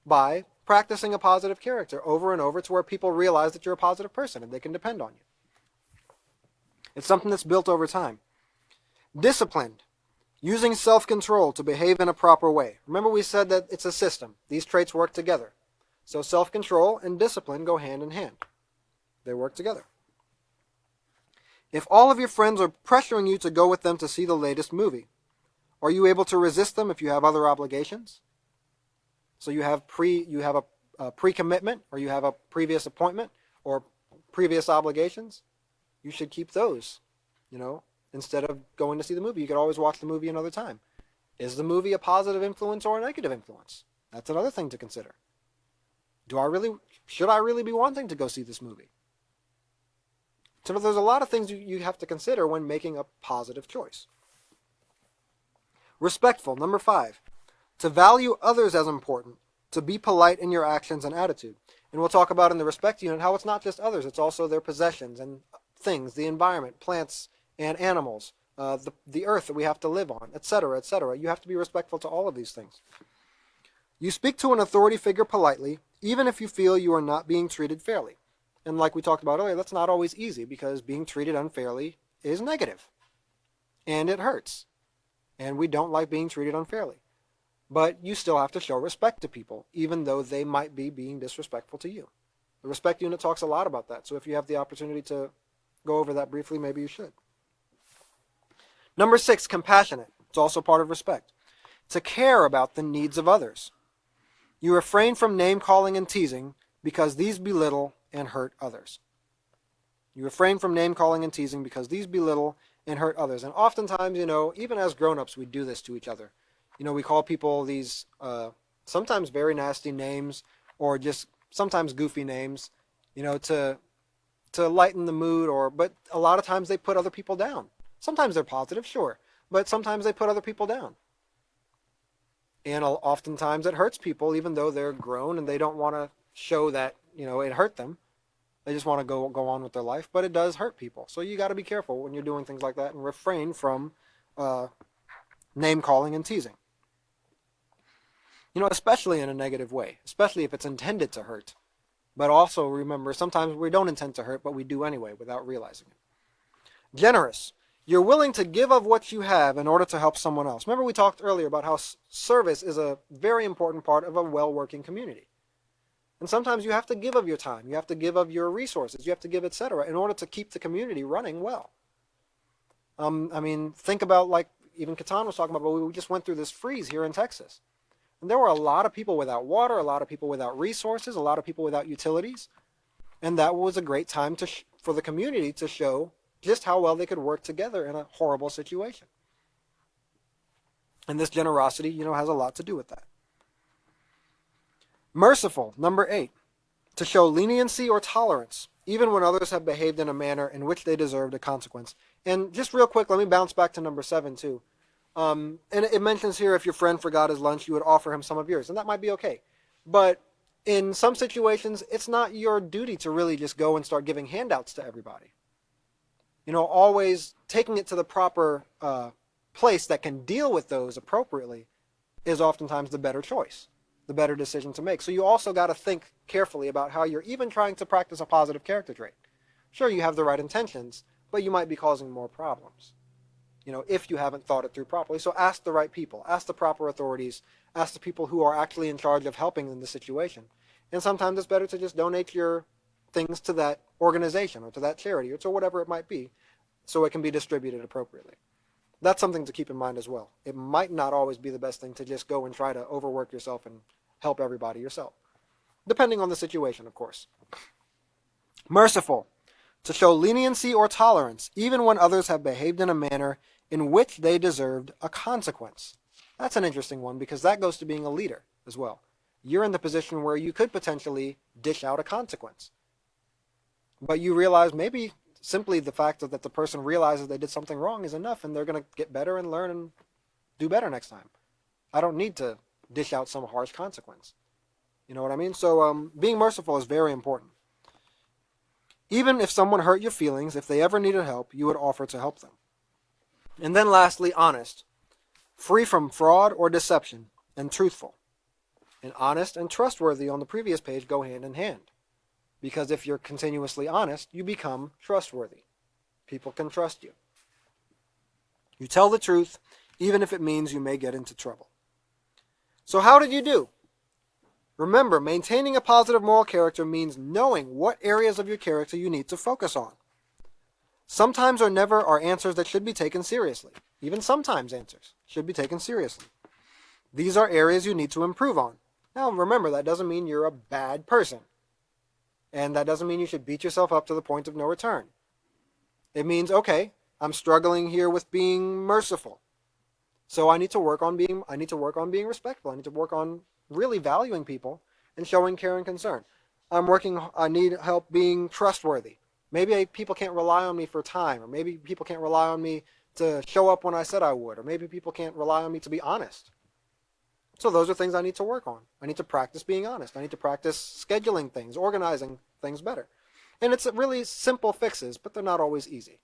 by practicing a positive character over and over to where people realize that you're a positive person and they can depend on you. It's something that's built over time. Disciplined, using self-control to behave in a proper way. Remember, we said that it's a system. These traits work together. So self-control and discipline go hand in hand. They work together. If all of your friends are pressuring you to go with them to see the latest movie, are you able to resist them if you have other obligations? So you have a pre-commitment, or you have a previous appointment or previous obligations. You should keep those, instead of going to see the movie. You could always watch the movie another time. Is the movie a positive influence or a negative influence? That's another thing to consider. Should I really be wanting to go see this movie? So there's a lot of things you have to consider when making a positive choice. Respectful, number 5. To value others as important, to be polite in your actions and attitude. And we'll talk about in the respect unit how it's not just others, it's also their possessions and things, the environment, plants and animals, the earth that we have to live on, etc., etc. You have to be respectful to all of these things. You speak to an authority figure politely, even if you feel you are not being treated fairly. And like we talked about earlier, that's not always easy because being treated unfairly is negative. And it hurts. And we don't like being treated unfairly. But you still have to show respect to people, even though they might be being disrespectful to you. The respect unit talks a lot about that. So if you have the opportunity to go over that briefly, maybe you should. Number 6, compassionate. It's also part of respect. To care about the needs of others. You refrain from name-calling and teasing because these belittle and hurt others. You refrain from name-calling and teasing because these belittle and hurt others. And oftentimes, even as grown-ups, we do this to each other. We call people these sometimes very nasty names or just sometimes goofy names, to lighten the mood, but a lot of times they put other people down. Sometimes they're positive, sure, but sometimes they put other people down. And oftentimes it hurts people even though they're grown and they don't want to show that, it hurt them. They just want to go on with their life, but it does hurt people. So you got to be careful when you're doing things like that and refrain from name-calling and teasing. Especially in a negative way, especially if it's intended to hurt. But also remember, sometimes we don't intend to hurt, but we do anyway without realizing it. Generous. You're willing to give of what you have in order to help someone else. Remember we talked earlier about how service is a very important part of a well-working community. And sometimes you have to give of your time, you have to give of your resources, you have to give, etc., in order to keep the community running well. Think about, like even Catan was talking about, but we just went through this freeze here in Texas. And there were a lot of people without water, a lot of people without resources, a lot of people without utilities. And that was a great time for the community to show just how well they could work together in a horrible situation. And this generosity, has a lot to do with that. Merciful, number 8. To show leniency or tolerance, even when others have behaved in a manner in which they deserved a consequence. And just real quick, let me bounce back to number 7 too. And it mentions here if your friend forgot his lunch, you would offer him some of yours. And that might be okay. But in some situations, it's not your duty to really just go and start giving handouts to everybody. Always taking it to the proper place that can deal with those appropriately is oftentimes the better choice, the better decision to make. So you also got to think carefully about how you're even trying to practice a positive character trait. Sure, you have the right intentions, but you might be causing more problems, if you haven't thought it through properly. So ask the right people, ask the proper authorities, ask the people who are actually in charge of helping in the situation. And sometimes it's better to just donate your things to that organization or to that charity or to whatever it might be so it can be distributed appropriately. That's something to keep in mind as well. It might not always be the best thing to just go and try to overwork yourself and help everybody yourself, depending on the situation, of course. Merciful, to show leniency or tolerance, even when others have behaved in a manner in which they deserved a consequence. That's an interesting one because that goes to being a leader as well. You're in the position where you could potentially dish out a consequence. But you realize maybe simply the fact that the person realizes they did something wrong is enough, and they're going to get better and learn and do better next time. I don't need to dish out some harsh consequence. You know what I mean? So being merciful is very important. Even if someone hurt your feelings, if they ever needed help, you would offer to help them. And then lastly, honest. Free from fraud or deception, and truthful. And honest and trustworthy on the previous page go hand in hand. Because if you're continuously honest, you become trustworthy. People can trust you. You tell the truth, even if it means you may get into trouble. So how did you do? Remember, maintaining a positive moral character means knowing what areas of your character you need to focus on. Sometimes or never are answers that should be taken seriously. Even sometimes answers should be taken seriously. These are areas you need to improve on. Now remember, that doesn't mean you're a bad person. And that doesn't mean you should beat yourself up to the point of no return. It means, okay, I'm struggling here with being merciful. So I need to work on being respectful. I need to work on really valuing people and showing care and concern. I need help being trustworthy. Maybe people can't rely on me for time, or maybe people can't rely on me to show up when I said I would, or maybe people can't rely on me to be honest. So those are things I need to work on. I need to practice being honest. I need to practice scheduling things, organizing things better. And it's really simple fixes, but they're not always easy.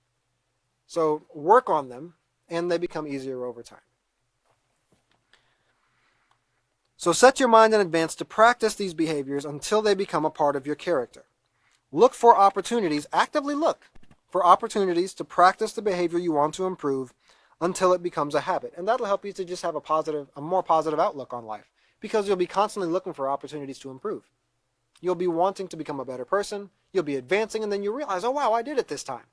So work on them, and they become easier over time. So set your mind in advance to practice these behaviors until they become a part of your character. Look for opportunities, actively look for opportunities to practice the behavior you want to improve until it becomes a habit. And that'll help you to just have a more positive outlook on life, because you'll be constantly looking for opportunities to improve. You'll be wanting to become a better person, you'll be advancing, and then you realize, oh wow, I did it this time.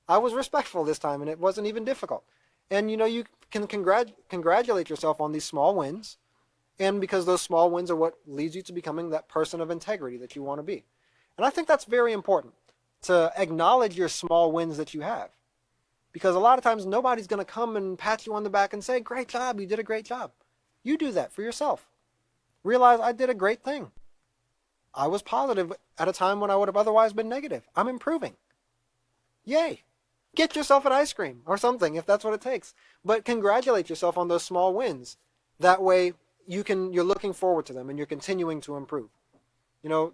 I was respectful this time, and it wasn't even difficult. And you can congratulate yourself on these small wins, and because those small wins are what leads you to becoming that person of integrity that you want to be. And I think that's very important, to acknowledge your small wins that you have. Because a lot of times nobody's going to come and pat you on the back and say, great job, you did a great job. You do that for yourself. Realize I did a great thing. I was positive at a time when I would have otherwise been negative. I'm improving. Yay. Get yourself an ice cream or something if that's what it takes. But congratulate yourself on those small wins. That way you're looking forward to them and you're continuing to improve.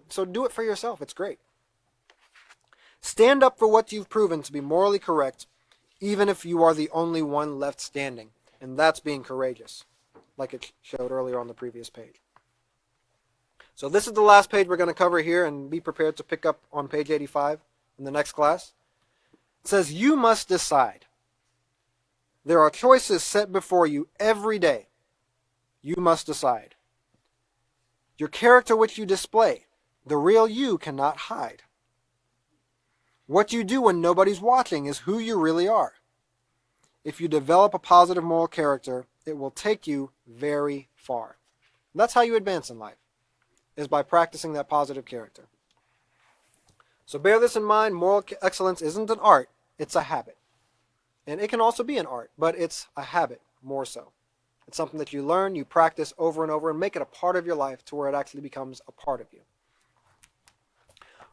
So do it for yourself. It's great. Stand up for what you've proven to be morally correct, even if you are the only one left standing. And that's being courageous, like it showed earlier on the previous page. So this is the last page we're going to cover here, and be prepared to pick up on page 85 in the next class. It says, you must decide. There are choices set before you every day. You must decide. Your character which you display, the real you cannot hide. What you do when nobody's watching is who you really are. If you develop a positive moral character, it will take you very far. And that's how you advance in life, is by practicing that positive character. So bear this in mind, moral excellence isn't an art, it's a habit. And it can also be an art, but it's a habit more so. It's something that you learn, you practice over and over, and make it a part of your life to where it actually becomes a part of you.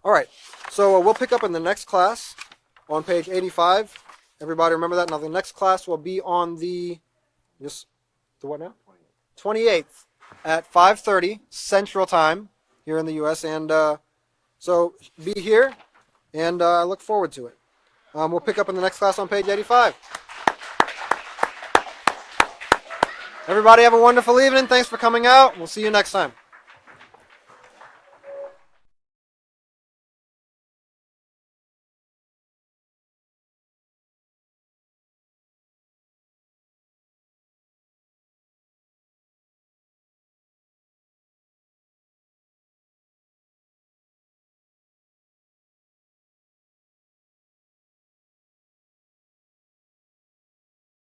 All right, so we'll pick up in the next class on page 85. Everybody remember that? Now the next class will be on the what now? 28th at 5:30 Central Time here in the U.S. And so be here, and I look forward to it. We'll pick up in the next class on page 85. Everybody have a wonderful evening. Thanks for coming out. We'll see you next time.